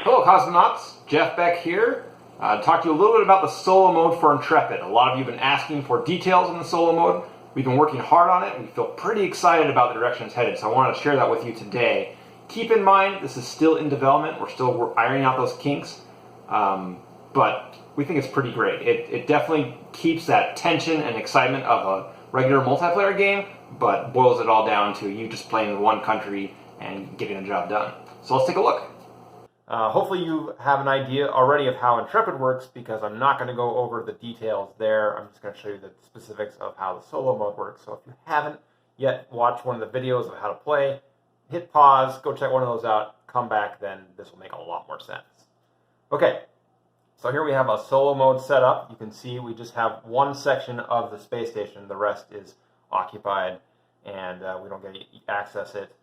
Hello cosmonauts, Jeff Beck here. Talk to you a little bit about the solo mode for Intrepid. A lot of you have been asking for details on the solo mode. We've been working hard on it. We feel pretty excited about the direction it's headed, so I wanted to share that with you today. Keep in mind, this is still in development. We're still ironing out those kinks, but we think it's pretty great. It definitely keeps that tension and excitement of a regular multiplayer game, but boils it all down to you just playing in one country and getting the job done. So let's take a look. Hopefully you have an idea already of how Intrepid works, because I'm not going to go over the details there. I'm just going to show you the specifics of how the solo mode works. So if you haven't yet watched one of the videos of how to play, hit pause, go check one of those out, come back, then this will make a lot more sense. Okay, so here we have a solo mode set up. You can see we just have one section of the space station. The rest is occupied, and we don't get to access it.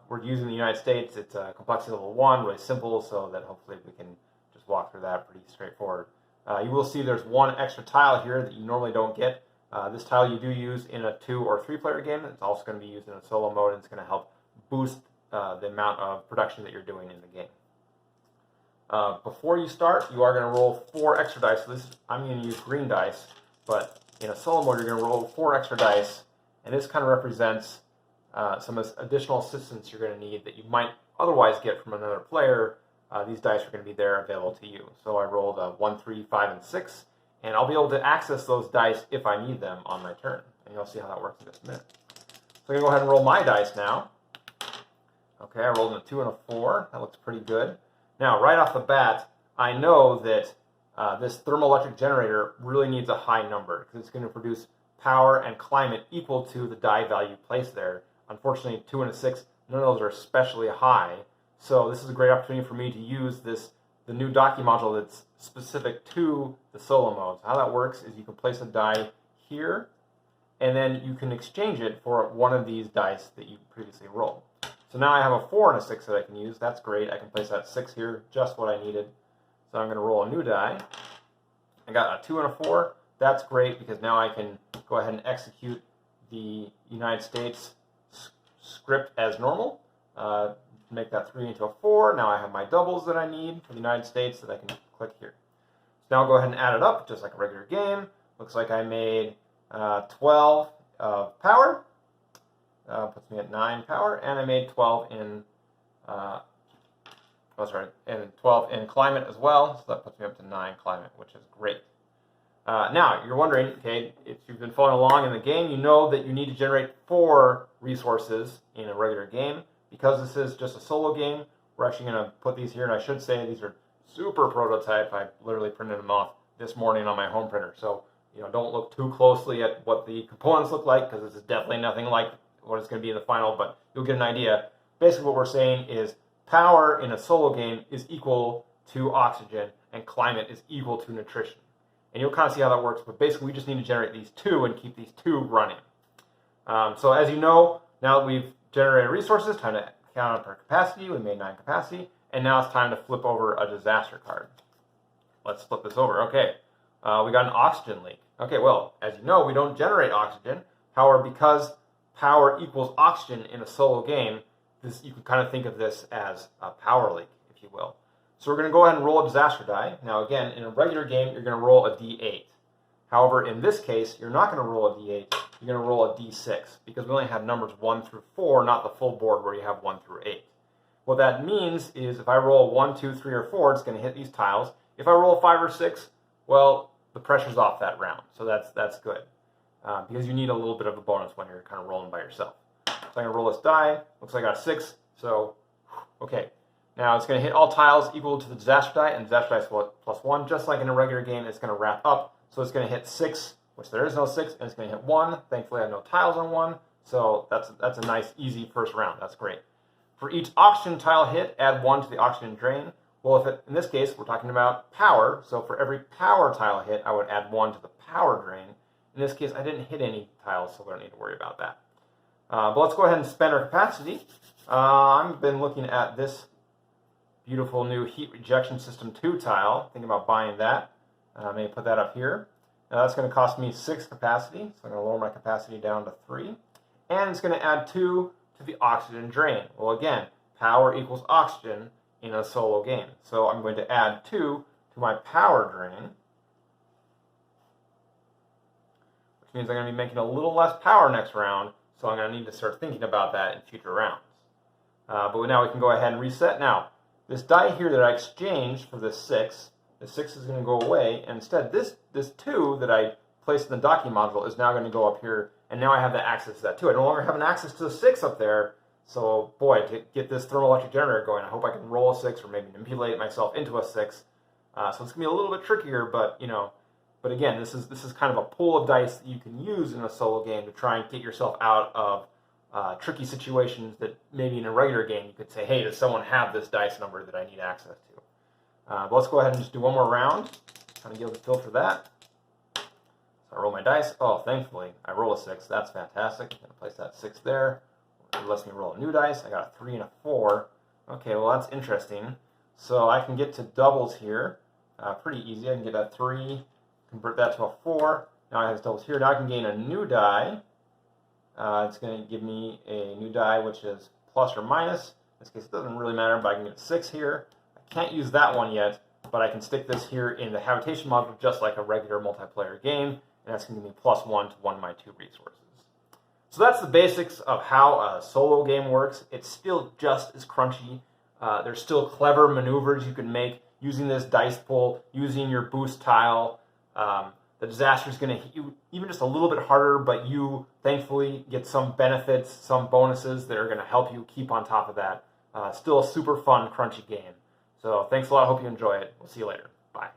We're using the United States. It's complexity level 1, really simple, so that hopefully we can just walk through that pretty straightforward. You will see there's one extra tile here that you normally don't get. This tile you do use in a 2 or 3 player game. It's also going to be used in a solo mode, and it's going to help boost the amount of production that you're doing in the game. Before you start, you are going to roll 4 extra dice. So I'm going to use green dice, but in a solo mode, you're going to roll 4 extra dice, and this kind of represents some additional assistance you're going to need that you might otherwise get from another player. These dice are going to be there available to you. So I rolled 1, 3, 5, and 6, and I'll be able to access those dice if I need them on my turn. And you'll see how that works in just a minute. So I'm going to go ahead and roll my dice now. Okay, I rolled a 2 and a 4. That looks pretty good. Now, right off the bat, I know that this thermoelectric generator really needs a high number, because it's going to produce power and climate equal to the die value placed there. Unfortunately, 2 and a 6, none of those are especially high. So this is a great opportunity for me to use the new docky module that's specific to the solo mode. So how that works is you can place a die here, and then you can exchange it for one of these dice that you previously rolled. So now I have a 4 and a 6 that I can use. That's great. I can place that 6 here, just what I needed. So I'm going to roll a new die. I got a 2 and a 4. That's great, because now I can go ahead and execute the United States script as normal. Make that 3 into a 4. Now I have my doubles that I need for the United States that I can click here. So now I'll go ahead and add it up just like a regular game. Looks like I made 12 of power. Puts me at 9 power, and I made 12 in and 12 in climate as well. So that puts me up to 9 climate, which is great. Now, you're wondering, okay, if you've been following along in the game, you know that you need to generate 4 resources in a regular game. Because this is just a solo game, we're actually going to put these here, and I should say these are super prototype. I literally printed them off this morning on my home printer. So, don't look too closely at what the components look like, because this is definitely nothing like what it's going to be in the final, but you'll get an idea. Basically what we're saying is power in a solo game is equal to oxygen, and climate is equal to nutrition. And you'll kind of see how that works, but basically we just need to generate these 2 and keep these 2 running. So as you know, now that we've generated resources, time to count up our capacity. We made 9 capacity, and now it's time to flip over a disaster card. Let's flip this over. Okay, we got an oxygen leak. Okay, well, as you know, we don't generate oxygen. However, because power equals oxygen in a solo game, you can kind of think of this as a power leak, if you will. So we're going to go ahead and roll a disaster die. Now again, in a regular game, you're going to roll a D8. However, in this case, you're not going to roll a D8, you're going to roll a D6, because we only have numbers 1 through 4, not the full board where you have 1 through 8. What that means is if I roll 1, 2, 3, or 4, it's going to hit these tiles. If I roll 5 or 6, well, the pressure's off that round, so that's good. Because you need a little bit of a bonus when you're kind of rolling by yourself. So I'm going to roll this die. Looks like I got a 6, so okay. Now it's going to hit all tiles equal to the disaster die, and disaster die is plus 1. Just like in a regular game, it's going to wrap up. So it's going to hit 6, which there is no 6, and it's going to hit 1. Thankfully, I have no tiles on 1, so that's a nice, easy first round. That's great. For each oxygen tile hit, add 1 to the oxygen drain. Well, in this case, we're talking about power, so for every power tile hit, I would add 1 to the power drain. In this case, I didn't hit any tiles, so we don't need to worry about that. But let's go ahead and spend our capacity. I've been looking at this beautiful new heat rejection system 2 tile, thinking about buying that. Maybe put that up here. Now that's going to cost me 6 capacity, so I'm going to lower my capacity down to 3. And it's going to add 2 to the oxygen drain. Well, again, power equals oxygen. in a solo game. So I'm going to add 2 to my power drain, which means I'm going to be making a little less power next round, so I'm going to need to start thinking about that in future rounds. But now we can go ahead and reset. Now, this die here that I exchanged for this 6, the 6 is going to go away, and instead this 2 that I placed in the docking module is now going to go up here, and now I have the access to that 2. I no longer have an access to the 6 up there, so boy, to get this thermoelectric generator going, I hope I can roll a 6 or maybe manipulate myself into a 6. So it's going to be a little bit trickier, but but again, this is kind of a pool of dice that you can use in a solo game to try and get yourself out of tricky situations that maybe in a regular game you could say, hey, does someone have this dice number that I need access to? But let's go ahead and just do one more round, trying to get able to filter that. So I roll my dice. Oh, thankfully, I roll a 6. That's fantastic. I'm going to place that 6 there. It lets me roll a new dice. I got a 3 and a 4. Okay, well, that's interesting. So I can get to doubles here pretty easy. I can get that 3, convert that to a 4. Now I have doubles here. Now I can gain a new die. It's going to give me a new die, which is plus or minus. In this case, it doesn't really matter, but I can get a 6 here. I can't use that one yet, but I can stick this here in the habitation module just like a regular multiplayer game, and that's going to give me +1 to one of my 2 resources. So that's the basics of how a solo game works. It's still just as crunchy. There's still clever maneuvers you can make using this dice pool, using your boost tile. The disaster is going to hit you even just a little bit harder, but you thankfully get some benefits, some bonuses that are going to help you keep on top of that. Still a super fun, crunchy game. So thanks a lot. Hope you enjoy it. We'll see you later. Bye.